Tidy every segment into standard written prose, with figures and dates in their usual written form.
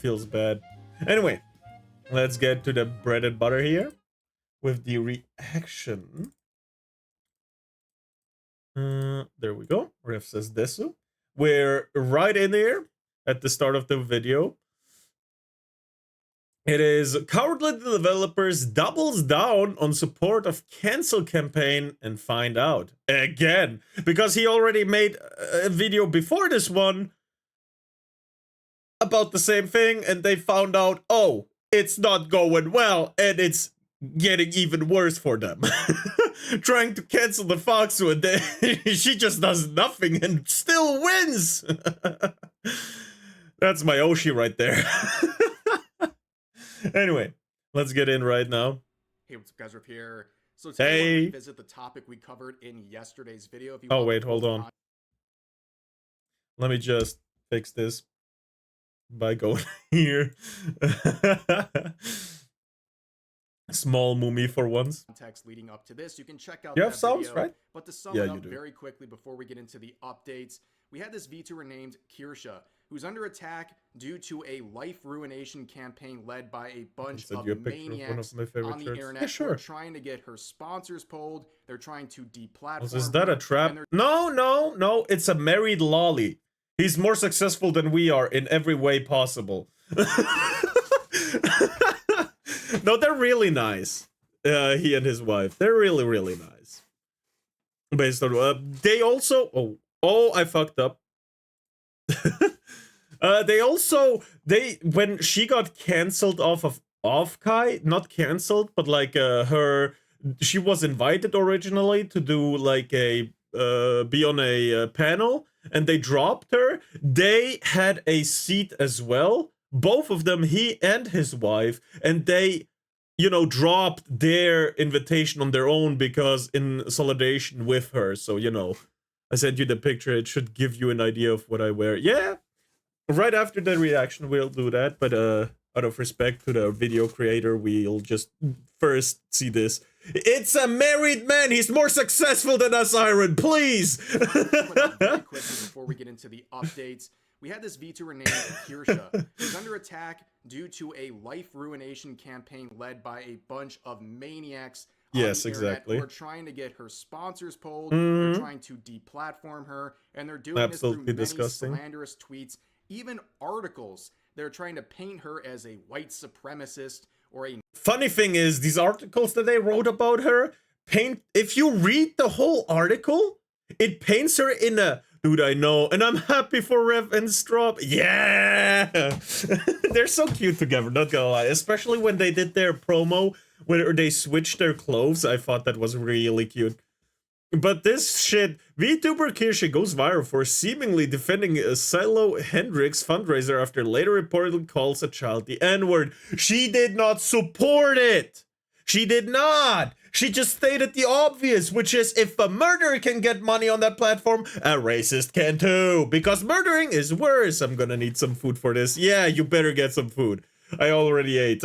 feels bad. Anyway, let's get to the bread and butter here with the reaction. There we go. Ref says Desu. We're right in there at the start of the video. It is Cowardly Developers doubles down on support of cancel campaign and find out. Again, because he already made a video before this one about the same thing and they found out, oh, it's not going well and it's getting even worse for them. Trying to cancel the Foxu and then she just does nothing and still wins. That's my Oshi right there. Anyway, let's get in right now. Hey, what's up, guys? Rip here. So today I want to revisit the topic we covered in yesterday's video. If you wait, hold on. Let me just fix this by going here. Small Moomy for once. Context leading up to this, you can check out. You have sounds, right? But to sum it up very quickly before we get into the updates, we had this VTuber named Kirsche, who's under attack due to a life ruination campaign led by a bunch of maniacs on the internet. Yeah, sure. They're trying to get her sponsors pulled. They're trying to deplatform. Is that a trap? No. It's a married lolly. He's more successful than we are in every way possible. No, they're really nice. He and his wife. They're really, really nice. Based on they also. Oh, I fucked up. When she got cancelled off of Offkai, not cancelled, but like she was invited originally to do like a be on a panel, and they dropped her. They had a seat as well, both of them, he and his wife, and they, dropped their invitation on their own because in solidarity with her. So, I sent you the picture. It should give you an idea of what I wear. Yeah, right after the reaction, we'll do that. But out of respect to the video creator, we'll just first see this. It's a married man. He's more successful than us, Iron. Please. Very quickly before we get into the updates, we had this VTuber named Kirsche, who's under attack due to a life ruination campaign led by a bunch of maniacs. Yes, exactly. Who are trying to get her sponsors pulled. They're trying to deplatform her, and they're doing this through many slanderous tweets, even articles. They're trying to paint her as a white supremacist or a. Funny thing is, these articles that they wrote about her if you read the whole article, it paints her in a dude I know, and I'm happy for Rev and Strop. Yeah, they're so cute together. Not gonna lie, especially when they did their promo. When they switched their clothes, I thought that was really cute. But this shit, VTuber Kirsche goes viral for seemingly defending a Silo Hendrix fundraiser after later reportedly calls a child the N-word. She did not support it. She did not. She just stated the obvious, which is if a murderer can get money on that platform, a racist can too. Because murdering is worse. I'm gonna need some food for this. Yeah, you better get some food. I already ate.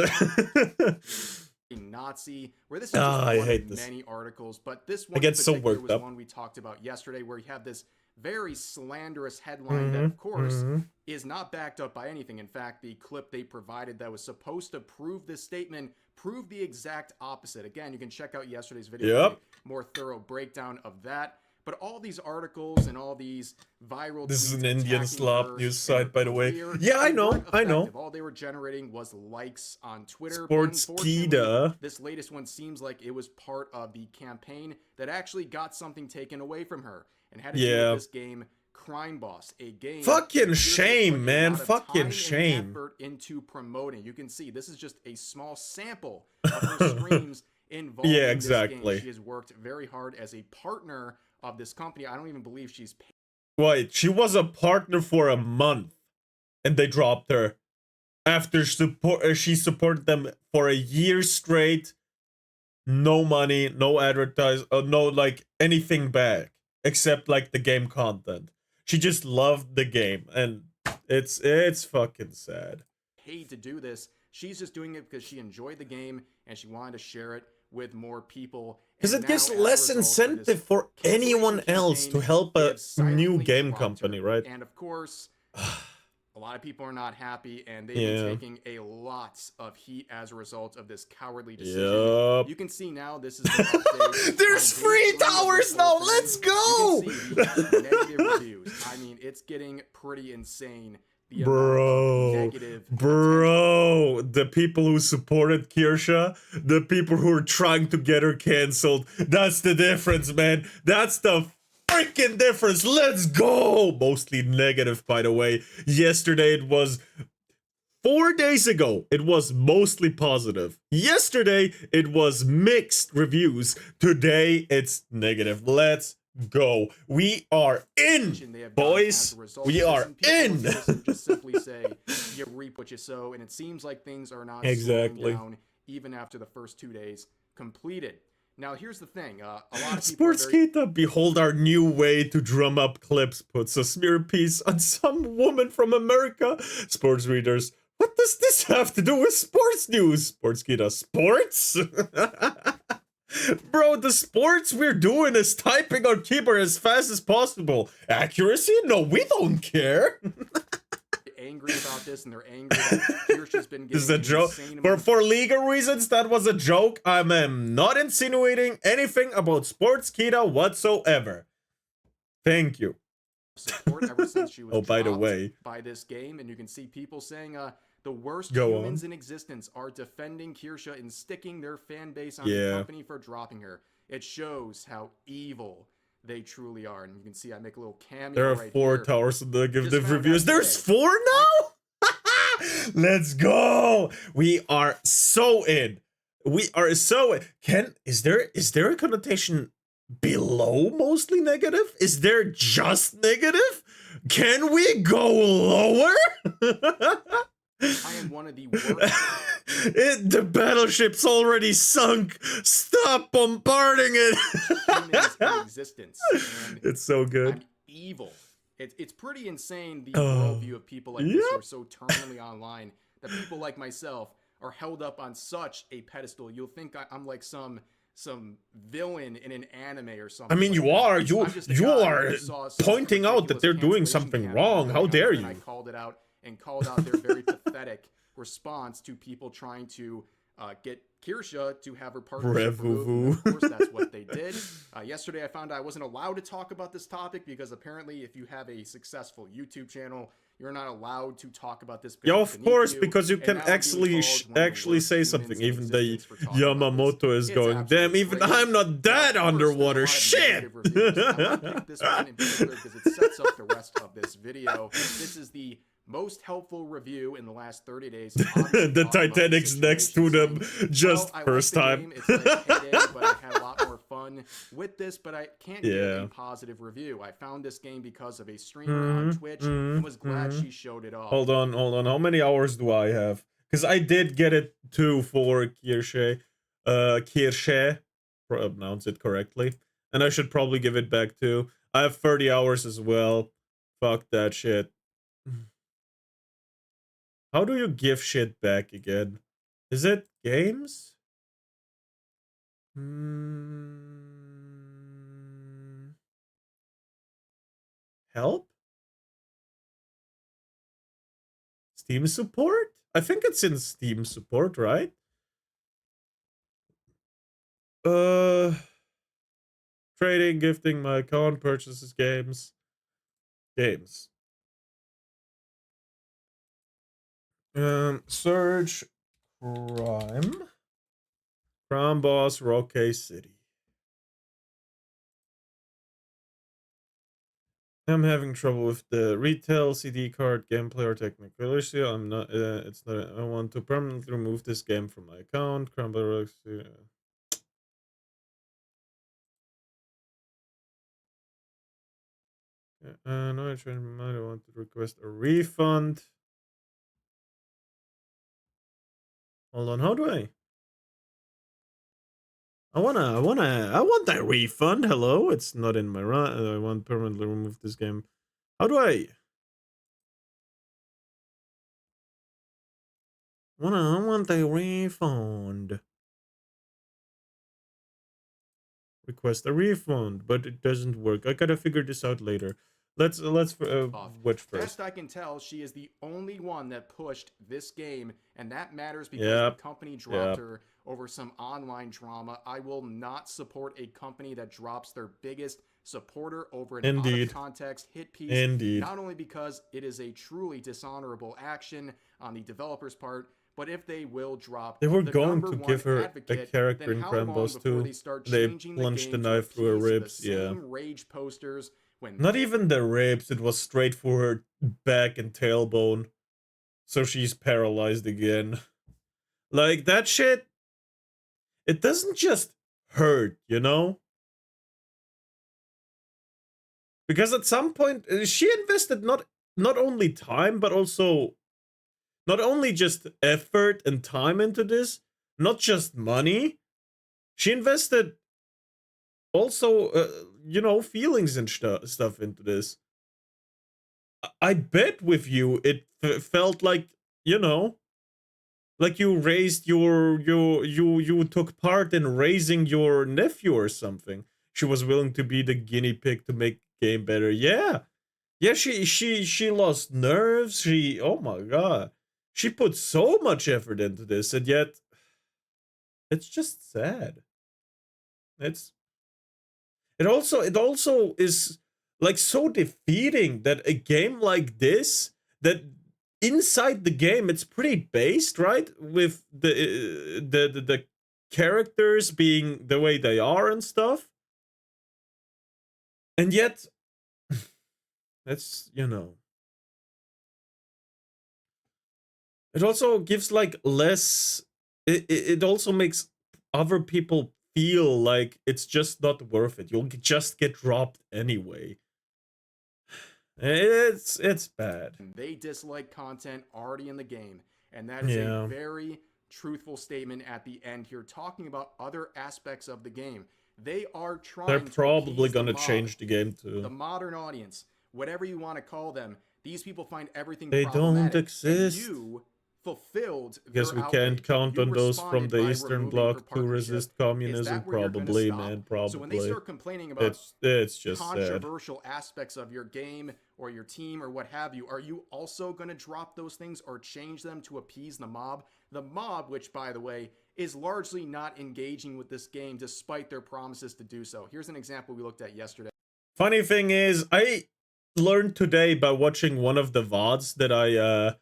Nazi, where this is just one of many articles, but this one was one we talked about yesterday, where you have this very slanderous headline that, of course, is not backed up by anything. In fact, the clip they provided that was supposed to prove this statement proved the exact opposite. Again, you can check out yesterday's video for a more thorough breakdown of that. But all these articles and all these viral. This is an Indian slop news site, by the way. Yeah, I know. All they were generating was likes on Twitter. Sportskeeda. This latest one seems like it was part of the campaign that actually got something taken away from her and had to do with this game, Crime Boss, a game. Fucking shame, man. Fucking shame. Effort into promoting. You can see this is just a small sample of her streams involved. Yeah, in exactly. This game. She has worked very hard as a partner of this company. I don't even believe she's paid. Wait, she was a partner for a month and they dropped her after she supported them for a year straight. No money, no no like anything back except like the game content. She just loved the game, and it's fucking sad. Paid to do this. She's just doing it because she enjoyed the game and she wanted to share it with more people. Because it gives less incentive for anyone else to help a new game company, right? And of course, A lot of people are not happy, and they've been taking a lot of heat as a result of this cowardly decision. You can see now this is the update. There's free towers now. Let's go. You can see the negative reviews. I mean, it's getting pretty insane. Bro, the people who supported Kirsche, the people who are trying to get her canceled, that's the difference, man. That's the freaking difference. Let's go. Mostly negative, by the way. Yesterday it was 4 days ago, it was mostly positive. Yesterday, it was mixed reviews. Today, it's negative. Let's go. We are in, boys. We are in. Just simply say, you reap what you sow, and it seems like things are not slowing down even after the first 2 days completed. Now, here's the thing. A lot of people Sportskita, behold our new way to drum up clips, puts a smear piece on some woman from America. Sports readers, what does this have to do with sports news? Sportskita, sports? Bro, the sports we're doing is typing on keyboard as fast as possible. Accuracy? No, we don't care. Angry about this, and they're angry that Kirsche's been getting this is a joke. For legal reasons, that was a joke. I'm not insinuating anything about Sportskita whatsoever. Thank you. Support ever since she was by the way, by this game, and you can see people saying the worst humans in existence are defending Kirsche and sticking their fan base on the company for dropping her. It shows how evil they truly are, and you can see I make a little cameo. There are right 4 here. towers to give the reviews. There's 4 now. Let's go. We are so in. We are so in. Is there a connotation below mostly negative? Is there just negative? Can we go lower? I am one of the worst. The battleship's already sunk. Stop bombarding it. In existence. And it's so good. I'm evil. It's pretty insane, the worldview of people like this who are so terminally online, that people like myself are held up on such a pedestal. You'll think I'm like some villain in an anime or something. I mean, you are pointing out that they're doing something wrong. How dare you? I called it out and called out their very pathetic response to people trying to get Kirsche to have her partnership removed. Of course, that's what they did. Yesterday, I found I wasn't allowed to talk about this topic because apparently, if you have a successful YouTube channel, you're not allowed to talk about this. Yeah, of course, because you can actually say something. Even the Yamamoto is going, damn, even I'm not that underwater. Shit! I want to pick this one in particular because it sets up the rest of this video. This is the most helpful review in the last 30 days. The Titanic's next to them, just first time. It's like heyday, but I had a lot more fun with this, but I can't give a positive review. I found this game because of a streamer on Twitch and was glad she showed it off. Hold on. How many hours do I have? Because I did get it too for Kirsche. Kirsche, pronounce it correctly. And I should probably give it back too. I have 30 hours as well. Fuck that shit. How do you give shit back again? Is it games? Help? Steam support? I think it's in Steam support, right? Trading, gifting, my account, purchases, games. Search crime boss, Roque City. I'm having trouble with the retail CD card gameplay or technical issue. I'm not. It's not. I want to permanently remove this game from my account. Crime boss. No, I want to request a refund. Hold on, how do I want that refund. Hello, it's not in my run. I want to permanently remove this game. How do I want the refund. Request a refund, but it doesn't work. I gotta figure this out later. Let's which first? Best I can tell, she is the only one that pushed this game, and that matters because the company dropped her over some online drama. I will not support a company that drops their biggest supporter over an out of context hit piece. Not only because it is a truly dishonorable action on the developer's part, but if they will drop, they were going to give her a character in Crime Boss too. They plunged the knife through her ribs. Rage posters. Not even the ribs, it was straight for her back and tailbone. So she's paralyzed again. Like, that shit, it doesn't just hurt, you know? Because at some point, she invested not only time, but also, not only just effort and time into this, not just money, she invested also, you know, feelings and stuff into this. I bet with you, it felt like, you know, like you raised you took part in raising your nephew or something. She was willing to be the guinea pig to make the game better. Yeah, she lost nerves. Oh my god, she put so much effort into this, and yet it's just sad. It also is like so defeating that a game like this, that inside the game it's pretty based, right, with the characters being the way they are and stuff, and yet that's, you know, it also gives like less, it also makes other people feel like it's just not worth it. You'll just get dropped anyway. It's bad. They dislike content already in the game, and that is a very truthful statement at the end here, talking about other aspects of the game. They are trying. They're probably gonna change the game too. The modern audience, whatever you want to call them, these people find everything. They don't exist. And you fulfilled. Because we can't count on those from the Eastern Bloc to resist communism. Probably, man. Probably. So when they start complaining about it's just controversial aspects of your game or your team or what have you, are you also going to drop those things or change them to appease the mob? The mob, which, by the way, is largely not engaging with this game despite their promises to do so. Here's an example we looked at yesterday. Funny thing is, I learned today by watching one of the VODs that I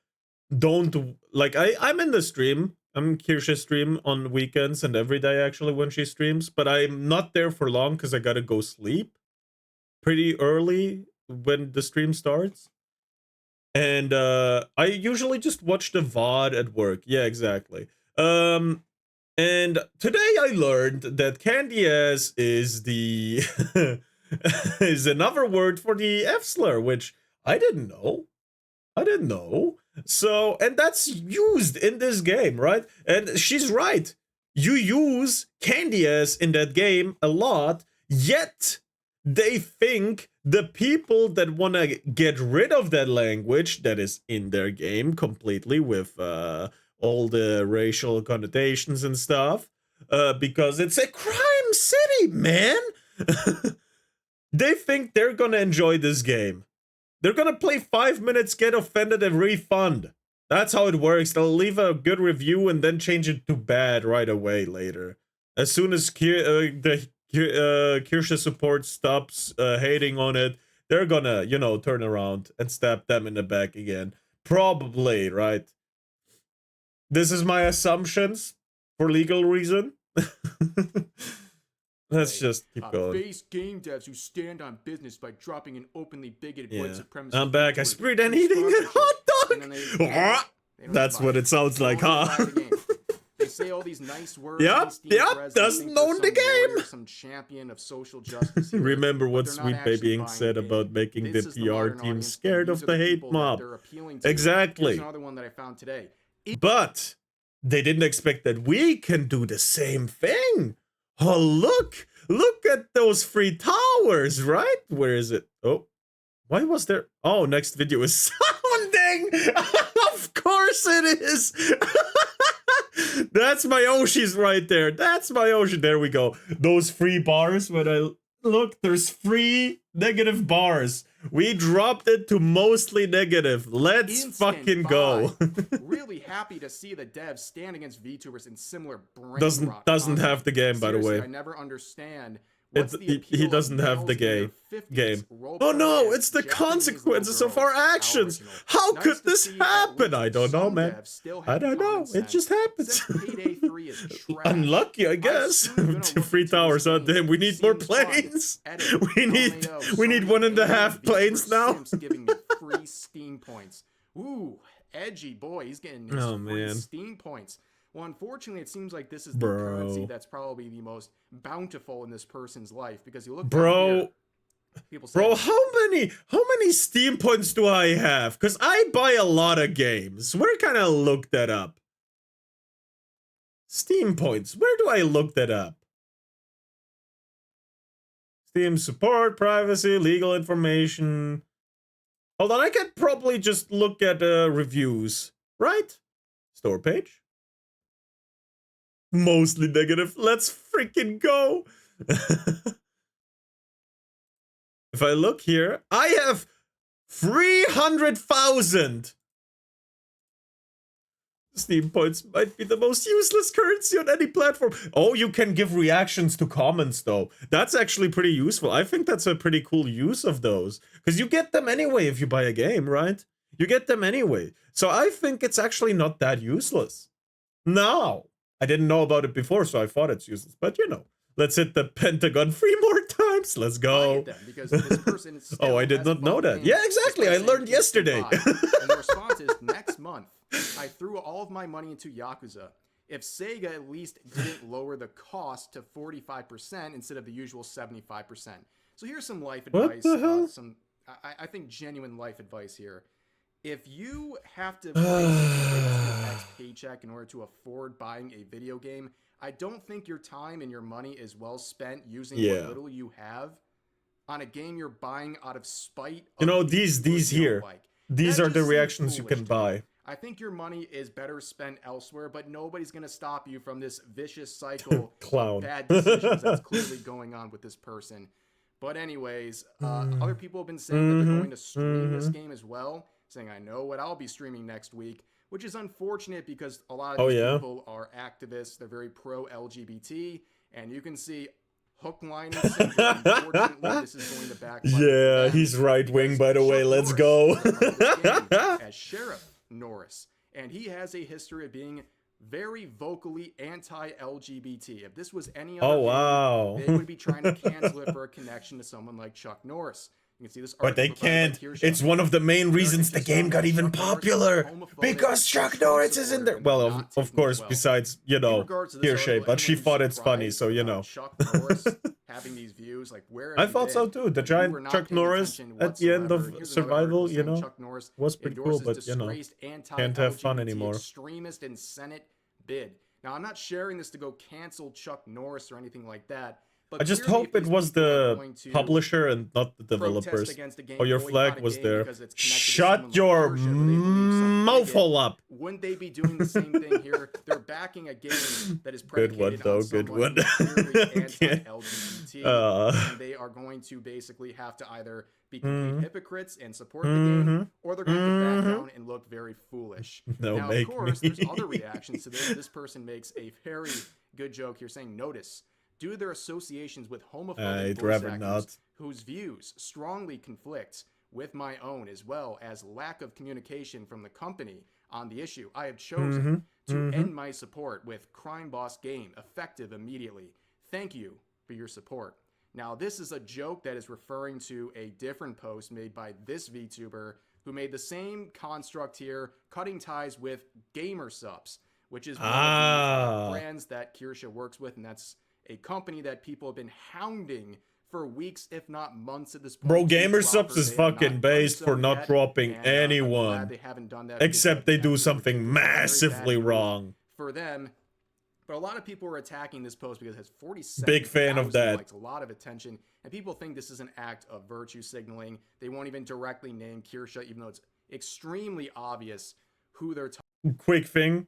don't like. I'm in the stream. I'm in Kirsche stream on weekends and every day actually when she streams, but I'm not there for long because I gotta go sleep pretty early when the stream starts. And I usually just watch the VOD at work. Yeah, exactly. And today I learned that candy ass is the is another word for the F slur, which I didn't know. So, and that's used in this game, right? And she's right. You use candy ass in that game a lot, yet they think the people that want to get rid of that language that is in their game completely with all the racial connotations and stuff, because it's a crime city, man. They think they're gonna enjoy this game. They're gonna play 5 minutes, get offended, and refund. That's how it works. They'll leave a good review and then change it to bad right away later. As soon as the Kirsche support stops hating on it, they're gonna, you know, turn around and stab them in the back again. Probably, right? This is my assumptions for legal reason. Let's just keep going. Face game devs who stand on business by dropping an openly bigoted white supremacist. I'm back. I sprayed and eating a hot dog. That's what it sounds like, huh? They say all these nice words. Yep, doesn't own the game. Some champion of social justice. Remember what Sweet Babying said about making the PR team scared of the hate mob. Exactly. Another one that I found today. But they didn't expect that we can do the same thing. Oh, look at those 3 towers, right? Where is it? Oh, why was there? Oh, next video is sounding. Of course it is. That's my Oshi's right there. That's my Oshi. There we go. Those 3 bars when I Look, there's 3 negative bars. We dropped it to mostly negative. Let's fucking go. Really happy to see the devs stand against VTubers in similar brain doesn't have the game, by the way. I never understand. He doesn't have the game. Oh no, it's the consequences of our actions. How could this happen? I don't know, man. I don't know. It just happens. Unlucky, I guess. 3 towers. Oh damn, we need more planes. We need 1.5 planes now. Giving me free Steam points. Ooh, edgy boy. He's getting his free Steam points. Well, unfortunately, it seems like this is the currency that's probably the most bountiful in this person's life, because you look here, people say, how many Steam points do I have? Because I buy a lot of games. Where can I look that up? Steam points. Where do I look that up? Steam support, privacy, legal information. Hold on, I could probably just look at reviews, right? Store page. Mostly negative. Let's freaking go. If I look here, I have 300,000. Steam points might be the most useless currency on any platform. Oh, you can give reactions to comments, though. That's actually pretty useful. I think that's a pretty cool use of those. Because you get them anyway if you buy a game, right? You get them anyway. So I think it's actually not that useless. No. I didn't know about it before, so I thought it's useless. But, you know, let's hit the Pentagon 3 more times. Let's go. Because this person oh, I did not know that. Yeah, exactly. I learned yesterday. And the response is, next month, I threw all of my money into Yakuza. If Sega at least didn't lower the cost to 45% instead of the usual 75%. So here's some life advice. What the hell? I think genuine life advice here. If you have to your next paycheck in order to afford buying a video game, I don't think your time and your money is well spent using what little you have on a game you're buying out of spite. You know, these here. These are the reactions you can buy. I think your money is better spent elsewhere, but nobody's going to stop you from this vicious cycle of bad decisions that's clearly going on with this person. But anyways, other people have been saying that they're going to stream this game as well, saying, I know what I'll be streaming next week, which is unfortunate because a lot of these people are activists. They're very pro-LGBT, and you can see hook, line, and sinker. Unfortunately, this is going to backfire. Yeah, he's right-wing, by the way. Let's go. As Sheriff Norris, and he has a history of being very vocally anti-LGBT. If this was any other game, they would be trying to cancel it for a connection to someone like Chuck Norris. You can see this, but they can't. It's one of the main reasons the game got even popular, because Chuck Norris is in there. Well, of course, besides, you know, kirsche, but she thought it's funny, so you know. Chuck Norris having these views, like, where I thought so too. The giant Chuck Norris at the end of Survival, you know, was pretty cool, but you know, can't have fun anymore. Extremist and Senate bid. Now, I'm not sharing this to go cancel Chuck Norris or anything like that. But I just hope it was the publisher and not the developers. Oh, your flag was there. Shut your mouth hole up. Wouldn't they be doing the same thing here? They're backing a game that is predicated good one. Anti-LGBT. And they are going to basically have to either be complete hypocrites and support the game, or they're going to back down and look very foolish. Now, of course, there's other reactions to this. This person makes a very good joke here saying, notice, due to their associations with homophobic voice actors whose views strongly conflict with my own, as well as lack of communication from the company on the issue, I have chosen to end my support with Crime Boss Game, effective immediately. Thank you for your support. Now, this is a joke that is referring to a different post made by this VTuber who made the same construct here, cutting ties with GamerSupps, which is one of the brands that Kirsche works with, and that's a company that people have been hounding for weeks, if not months at this point. Bro, GamerSupps is fucking based for not dropping anyone. They haven't done that, except they do something massively wrong. For them. But a lot of people are attacking this post because it has 47,000 big fan of that. likes, a lot of attention, and people think this is an act of virtue signaling. They won't even directly name Kirsche, even though it's extremely obvious who they're talking. Quick thing.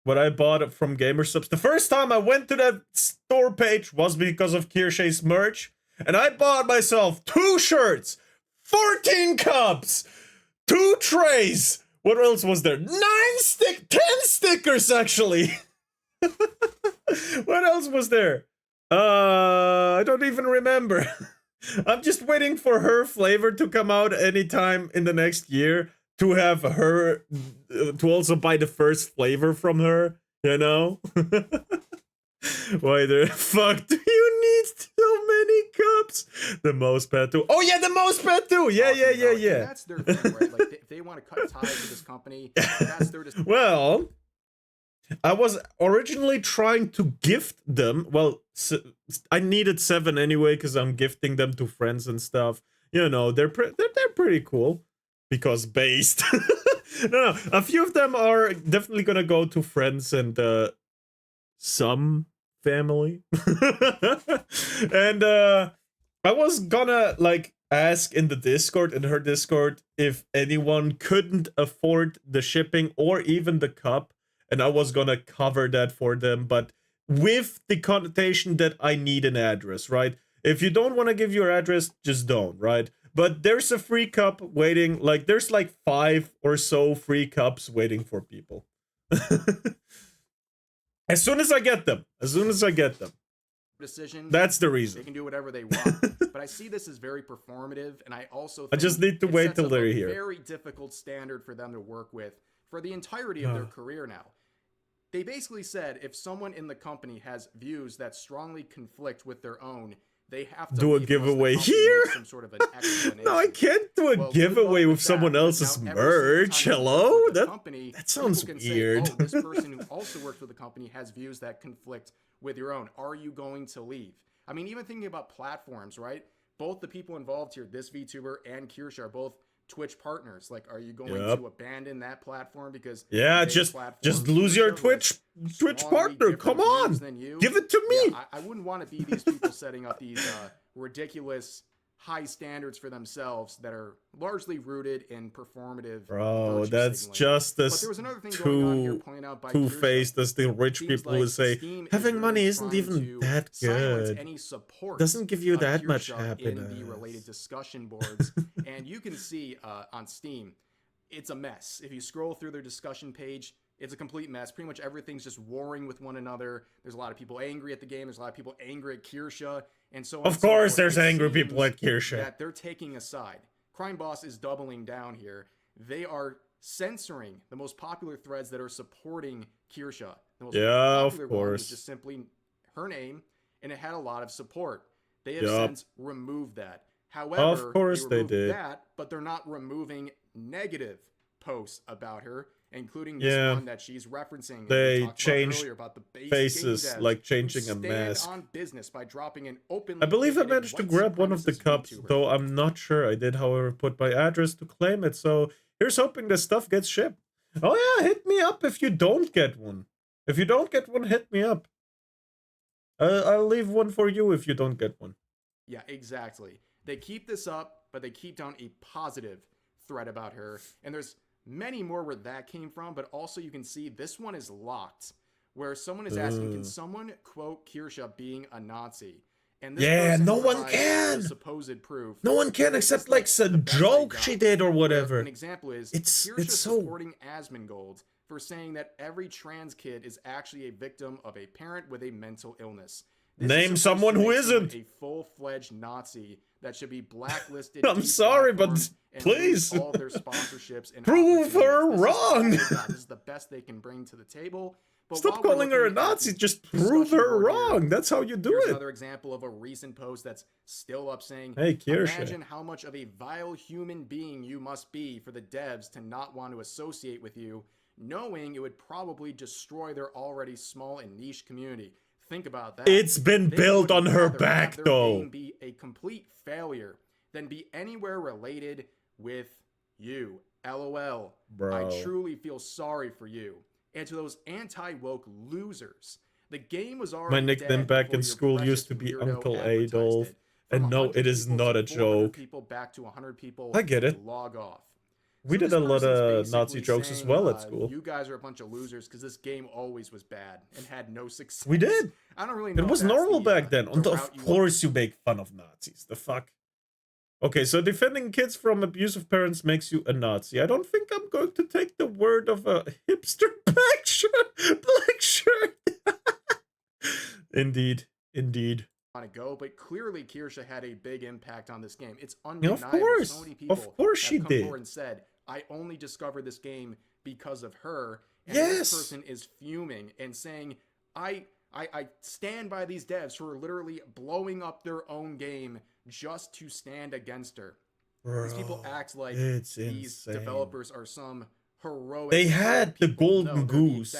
What I bought from GamerSupps, the first time I went to that store page was because of Kirsche's merch. And I bought myself 2 shirts, 14 cups, 2 trays. What else was there? 10 stickers, actually. What else was there? I don't even remember. I'm just waiting for her flavor to come out anytime in the next year to have her, to also buy the first flavor from her, you know? Why the fuck do you need so many cups? The mouse pad too. Oh yeah, the mouse pad too. Yeah. That's their thing, right? Like if they want to cut ties with this company, that's their decision. Well, I was originally trying to gift them. Well, I needed 7 anyway because I'm gifting them to friends and stuff. You know, they're pretty cool because based. No, a few of them are definitely gonna go to friends and some family. And I was gonna like ask in the Discord, in her Discord, if anyone couldn't afford the shipping or even the cup, and I was gonna cover that for them, but with the connotation that I need an address, right? If you don't want to give your address, just don't, right? But there's a free cup waiting, like there's like 5 or so free cups waiting for people. As soon as I get them. Decision. That's the reason. They can do whatever they want. But I see this as very performative, and I also think I just need to wait till they're here. Very difficult standard for them to work with for the entirety of their career now. They basically said if someone in the company has views that strongly conflict with their own, they have to do a giveaway here. Some sort of an explanation. No, I can't do a giveaway with someone else's merch. Hello, that sounds weird. Say, oh, this person who also works with the company has views that conflict with your own. Are you going to leave? I mean, even thinking about platforms, right? Both the people involved here, this VTuber and Kirsche, are both Twitch partners. Like, are you going to abandon that platform because just lose your Twitch partner? Come on, give it to me. Yeah, I wouldn't want to be these people setting up these ridiculous high standards for themselves that are largely rooted in performative. Bro, that's signaling. just as two-faced as the rich people who say having money isn't even that good. Any support doesn't give you that much happiness. In the related discussion boards, and you can see on Steam, it's a mess. If you scroll through their discussion page, it's a complete mess. Pretty much everything's just warring with one another. There's a lot of people angry at the game. There's a lot of people angry at Kirsche. And so on. Of course, there's angry people at Kirsche. That they're taking a side. Crime Boss is doubling down here. They are censoring the most popular threads that are supporting Kirsche. The most popular one was just simply her name, and it had a lot of support. They have since removed that. However, of course they did that, but they're not removing negative posts about her, including this one that she's referencing. They changed about the faces, like changing a mask. On business by dropping an open. I believe I managed to grab one of the cups, though I'm not sure. I did, however, put my address to claim it. So here's hoping the stuff gets shipped. Oh yeah, hit me up if you don't get one. If you don't get one, hit me up. I'll leave one for you if you don't get one. Yeah, exactly. They keep this up, but they keep down a positive thread about her, and there's many more where that came from, but also you can see this one is locked, where someone is asking, can someone quote Kirsche being a Nazi? And this no one can. Supposed proof. No one can except like some joke she did or whatever. An example is it's so supporting Asmongold for saying that every trans kid is actually a victim of a parent with a mental illness. Name someone who isn't a full-fledged Nazi that should be blacklisted. I'm sorry, but please all their sponsorships and prove her wrong. This is the best they can bring to the table. But stop calling her a Nazi. Just prove her wrong. That's how you do it. Another example of a recent post that's still up saying, "Hey, Kirsche, imagine how much of a vile human being you must be for the devs to not want to associate with you, knowing it would probably destroy their already small and niche community." Think about that. It's been built on her back, though. Be a complete failure than be anywhere related with you. LOL. Bro. I truly feel sorry for you. And to those anti-woke losers, the game was already my nickname back in school used to be Uncle Adolf. And no, it is not a joke. People back to 100 people. I get it. Log off. We did a lot of Nazi jokes as well at school. You guys are a bunch of losers because this game always was bad and had no success. We did. I don't really know. It was normal back then. And of course you make fun of Nazis. The fuck? Okay, so defending kids from abusive parents makes you a Nazi. I don't think I'm going to take the word of a hipster black shirt. Indeed. To go, but clearly Kirsche had a big impact on this game. It's undeniable. Of course, so many people of course she have come did. forward and said, I only discovered this game because of her. And yes. This person is fuming and saying, I stand by these devs who are literally blowing up their own game just to stand against her. Bro, these people act like these developers are some heroic. They had the golden goose,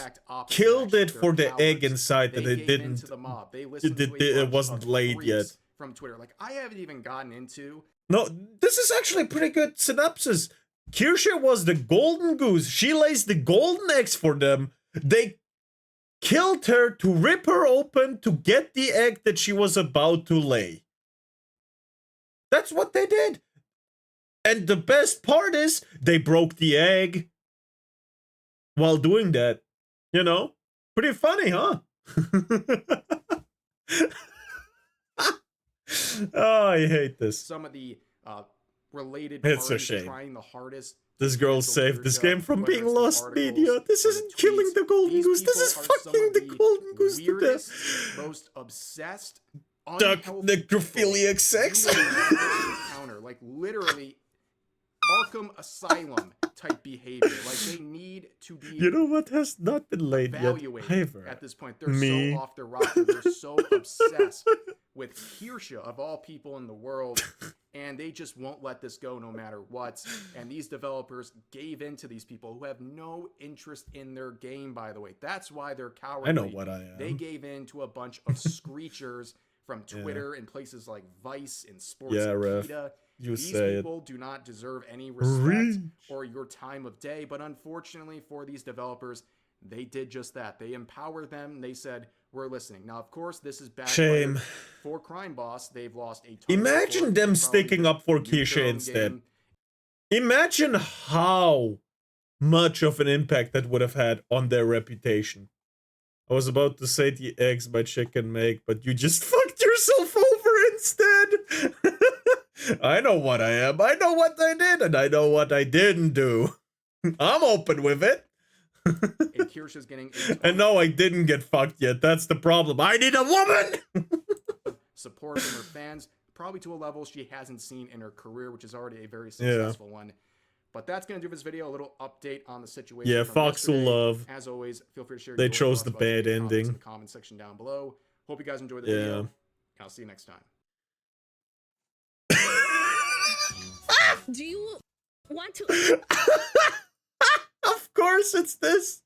killed it for the egg inside that it didn't. To the mob. It wasn't laid yet. From Twitter, like I haven't even gotten into. No, this is actually a pretty good synopsis. Kirsche was the golden goose. She lays the golden eggs for them. They killed her to rip her open to get the egg that she was about to lay. That's what they did. And the best part is they broke the egg while doing that. You know? Pretty funny, huh? Oh, I hate this. Some of the related it's a shame. Trying the hardest. This girl saved this game from being lost media. This isn't killing the golden goose. This is fucking the golden goose to death. Most obsessed, duck necrophiliac sex. Counter, like literally Arkham Asylum type behavior. Like they need to be. You know what has not been laid yet? At this point, they're so off their rocker. They're so obsessed with Kirsche of all people in the world, and they just won't let this go no matter what. And these developers gave in to these people who have no interest in their game, by the way. That's why they're cowardly. I know what I am. They gave in to a bunch of screechers from Twitter and places like Vice and Sports PETA. These people do not deserve any respect or your time of day, but unfortunately for these developers, they did just that. They empowered them. They said, we're listening. Now, of course, this is bad for Crime Boss. They've lost a ton. Imagine them sticking up for Kirsche instead. Imagine how much of an impact that would have had on their reputation. I was about to say the eggs my chicken make, but you just fucked yourself over instead. I know what I am. I know what I did, and I know what I didn't do. I'm open with it. And Kirsche's getting and no, I didn't get fucked yet. That's the problem. I need a woman. Support from her fans, probably to a level she hasn't seen in her career, which is already a very successful one. But that's going to do for this video. A little update on the situation. Yeah, Fox will love. As always, feel free to share. They chose the bad ending. In the comment section down below. Hope you guys enjoyed the video. And I'll see you next time. Do you want to? Of course it's this.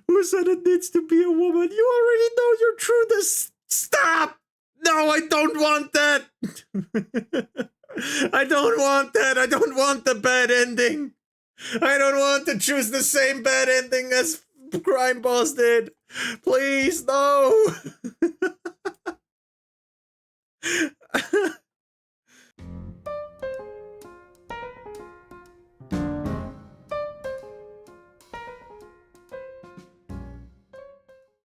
Who said it needs to be a woman? You already know your truth. Stop! No, I don't want that. I don't want that. I don't want the bad ending. I don't want to choose the same bad ending as Crime Boss did. Please, no.